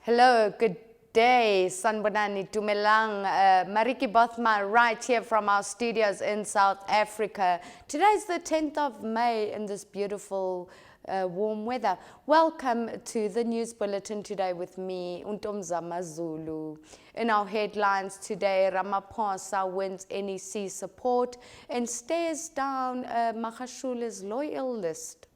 Hello, good day. Sanbonani Dumelang, Marietjie Bothma, right here from our studios in South Africa. Today is the 10th of May in this beautiful warm weather. Welcome to the news bulletin today with me, Untomzama Zulu. In our headlines today, Ramaphosa wins NEC support and stares down Magashule's loyal list.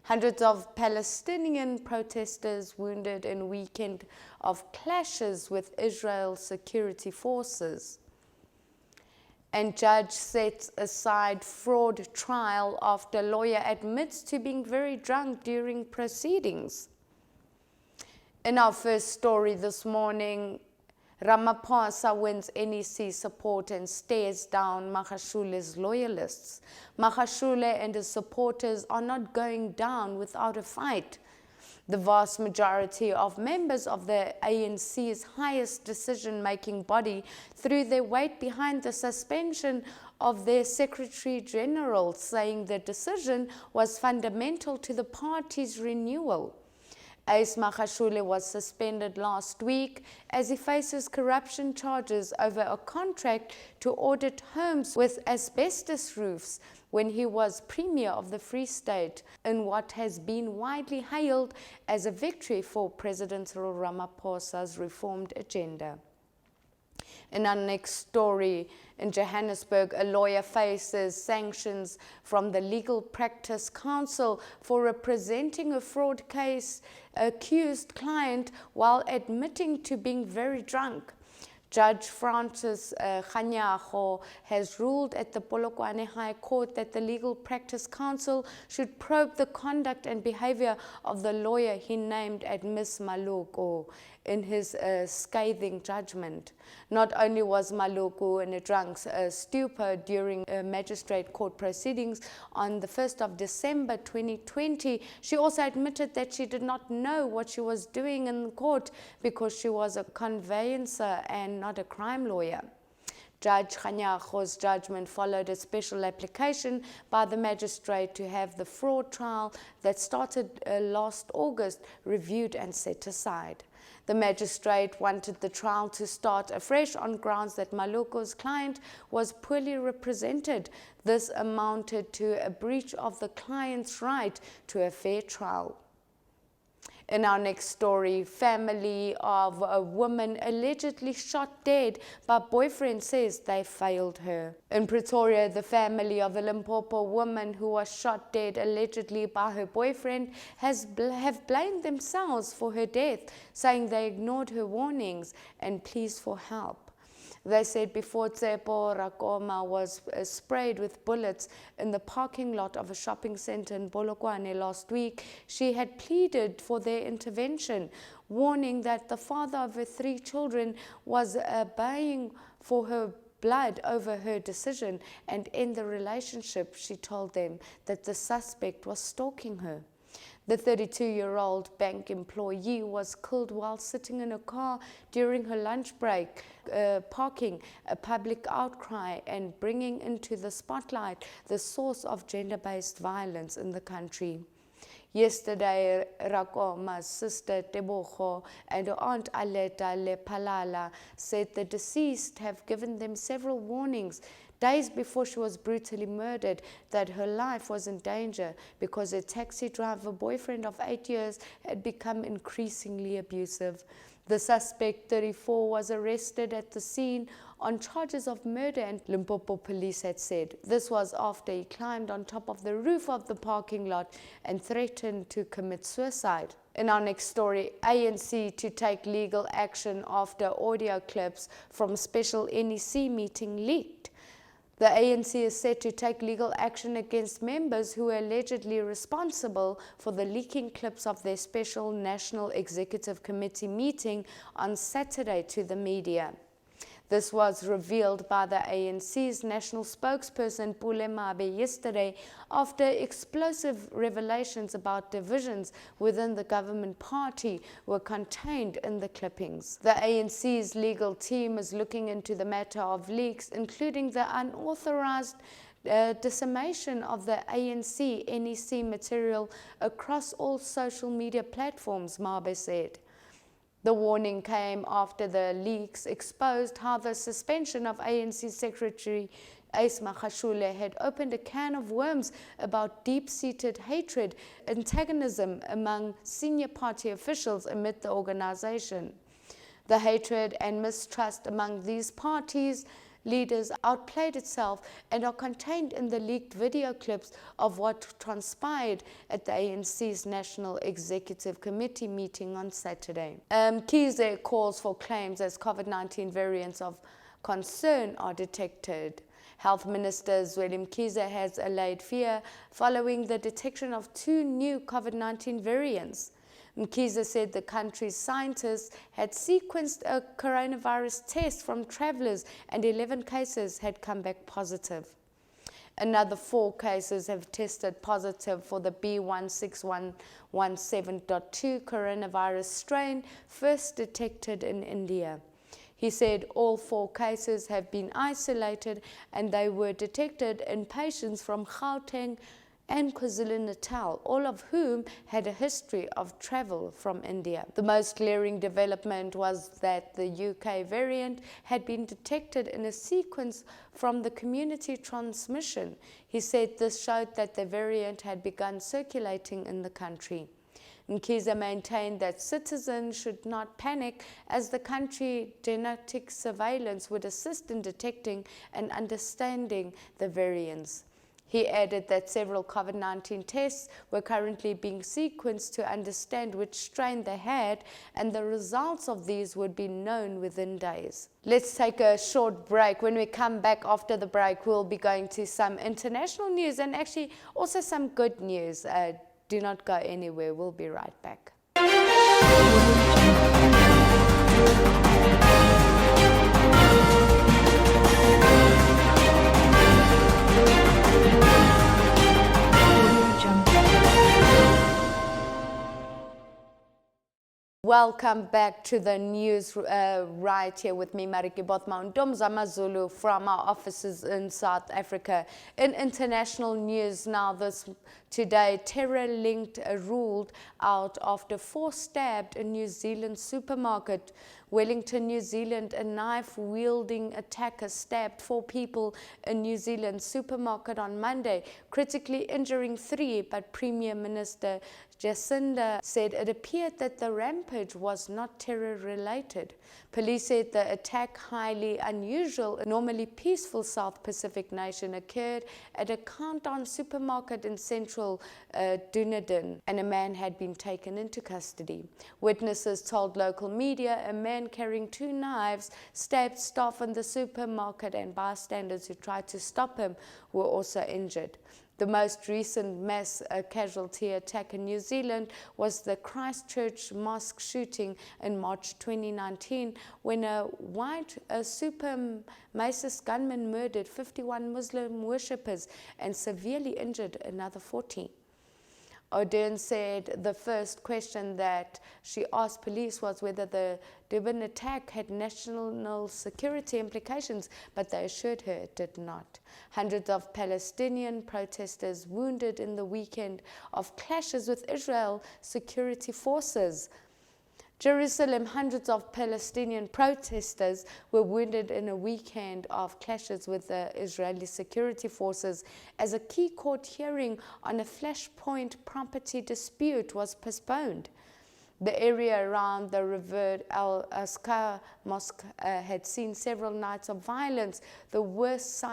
Hundreds of Palestinian protesters wounded in weekend of clashes with Israel's security forces. And judge sets aside fraud trial after lawyer admits to being very drunk during proceedings. In our first story this morning, Ramaphosa wins NEC support and stares down Magashule's loyalists. Magashule and his supporters are not going down without a fight. The vast majority of members of the ANC's highest decision-making body threw their weight behind the suspension of their Secretary General, saying the decision was fundamental to the party's renewal. Ace Magashule was suspended last week as he faces corruption charges over a contract to audit homes with asbestos roofs when he was Premier of the Free State, in what has been widely hailed as a victory for President Cyril Ramaphosa's reformed agenda. In our next story, in Johannesburg, a lawyer faces sanctions from the Legal Practice Council for representing a fraud case accused client while admitting to being very drunk. Judge Francis Kganyago has ruled at the Polokwane High Court that the Legal Practice Council should probe the conduct and behavior of the lawyer he named at Miss Maloko in his scathing judgment. Not only was Maloko in a drunk stupor during magistrate court proceedings on the 1st of December 2020, she also admitted that she did not know what she was doing in court because she was a conveyancer and not a crime lawyer. Judge Kganyago's judgment followed a special application by the magistrate to have the fraud trial that started last August reviewed and set aside. The magistrate wanted the trial to start afresh on grounds that Maloko's client was poorly represented. This amounted to a breach of the client's right to a fair trial. In our next story, family of a woman allegedly shot dead by boyfriend says they failed her. In Pretoria, the family of a Limpopo woman who was shot dead allegedly by her boyfriend have blamed themselves for her death, saying they ignored her warnings and pleas for help. They said before Tsepo Rakoma was sprayed with bullets in the parking lot of a shopping center in Polokwane last week, she had pleaded for their intervention, warning that the father of her 3 children was baying for her blood over her decision and end the relationship. She told them that the suspect was stalking her. The 32-year-old bank employee was killed while sitting in a car during her lunch break, parking a public outcry and bringing into the spotlight the source of gender-based violence in the country. Yesterday, Rakoma's sister Tebogo and her aunt Aleta Lepalala said the deceased have given them several warnings days before she was brutally murdered, that her life was in danger because her taxi driver boyfriend of 8 years had become increasingly abusive. The suspect, 34, was arrested at the scene on charges of murder, and Limpopo police had said this was after he climbed on top of the roof of the parking lot and threatened to commit suicide. In our next story, ANC to take legal action after audio clips from special NEC meeting leaked. The ANC is set to take legal action against members who are allegedly responsible for the leaking clips of their special National Executive Committee meeting on Saturday to the media. This was revealed by the ANC's national spokesperson Pule Mabe yesterday after explosive revelations about divisions within the government party were contained in the clippings. The ANC's legal team is looking into the matter of leaks, including the unauthorized dissemination of the ANC NEC material across all social media platforms, Mabe said. The warning came after the leaks exposed how the suspension of ANC Secretary Asma Khashule had opened a can of worms about deep-seated hatred, antagonism among senior party officials amid the organization. The hatred and mistrust among these parties' leaders outplayed itself and are contained in the leaked video clips of what transpired at the ANC's National Executive Committee meeting on Saturday. Mkhize calls for claims as COVID-19 variants of concern are detected. Health Minister Zweli Mkhize has allayed fear following the detection of 2 new COVID-19 variants. Mkhize said the country's scientists had sequenced a coronavirus test from travelers and 11 cases had come back positive. Another 4 cases have tested positive for the B16117.2 coronavirus strain first detected in India. He said all 4 cases have been isolated and they were detected in patients from Gauteng and KwaZulu-Natal, all of whom had a history of travel from India. The most glaring development was that the UK variant had been detected in a sequence from the community transmission. He said this showed that the variant had begun circulating in the country. Mkhize maintained that citizens should not panic as the country genetic surveillance would assist in detecting and understanding the variants. He added that several COVID-19 tests were currently being sequenced to understand which strain they had, and the results of these would be known within days. Let's take a short break. When we come back after the break, we'll be going to some international news and actually also some good news. Do not go anywhere. We'll be right back. Welcome back to the news right here with me, Marietjie Bothma and Domzama Zulu from our offices in South Africa. In international news now today, terror-linked ruled out after 4 stabbed in New Zealand supermarket. Wellington, New Zealand, a knife-wielding attacker stabbed 4 people in New Zealand supermarket on Monday, critically injuring 3, but Premier Minister Jacinda said it appeared that the rampage was not terror-related. Police said the attack, highly unusual, a normally peaceful South Pacific nation, occurred at a Countdown supermarket in central Dunedin, and a man had been taken into custody. Witnesses told local media a man carrying 2 knives stabbed staff in the supermarket, and bystanders who tried to stop him were also injured. The most recent mass casualty attack in New Zealand was the Christchurch mosque shooting in March 2019, when a white supremacist gunman murdered 51 Muslim worshippers and severely injured another 40. Ardern said the first question that she asked police was whether the Durban attack had national security implications, but they assured her it did not. Hundreds of Palestinian protesters wounded in the weekend of clashes with Israel security forces. Jerusalem, hundreds of Palestinian protesters were wounded in a weekend of clashes with the Israeli security forces as a key court hearing on a Flashpoint property dispute was postponed. The area around the revered Al-Aqsa Mosque had seen several nights of violence, the worst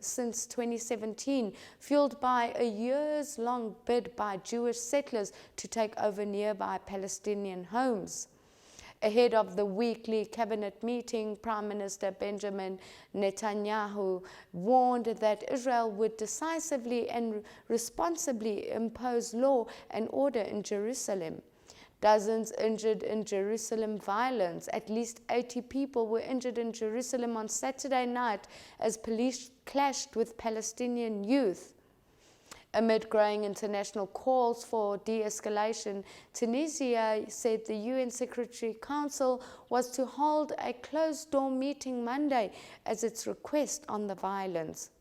since 2017, fueled by a years-long bid by Jewish settlers to take over nearby Palestinian homes. Ahead of the weekly cabinet meeting, Prime Minister Benjamin Netanyahu warned that Israel would decisively and responsibly impose law and order in Jerusalem. Dozens injured in Jerusalem violence. At least 80 people were injured in Jerusalem on Saturday night as police clashed with Palestinian youth. Amid growing international calls for de-escalation, Tunisia said the UN Security Council was to hold a closed-door meeting Monday as its request on the violence.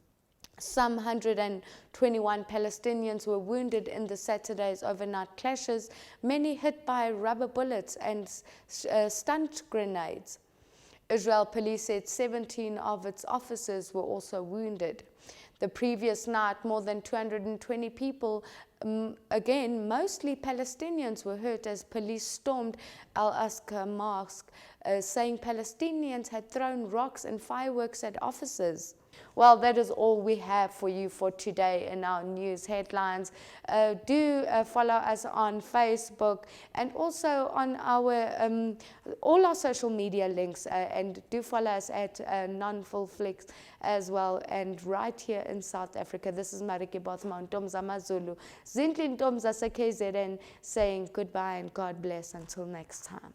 Some 121 Palestinians were wounded in the Saturday's overnight clashes, many hit by rubber bullets and stun grenades. Israel police said 17 of its officers were also wounded. The previous night, more than 220 people, again mostly Palestinians, were hurt as police stormed Al-Aqsa Mosque, saying Palestinians had thrown rocks and fireworks at officers. Well, that is all we have for you for today in our news headlines. Do follow us on Facebook and also on our all our social media links, and do follow us at Non-Full-Flicks as well, and right here in South Africa. This is Marietjie Bothma and Ntomza Mazulu, Zindli Ntomza KZN, saying goodbye and God bless until next time.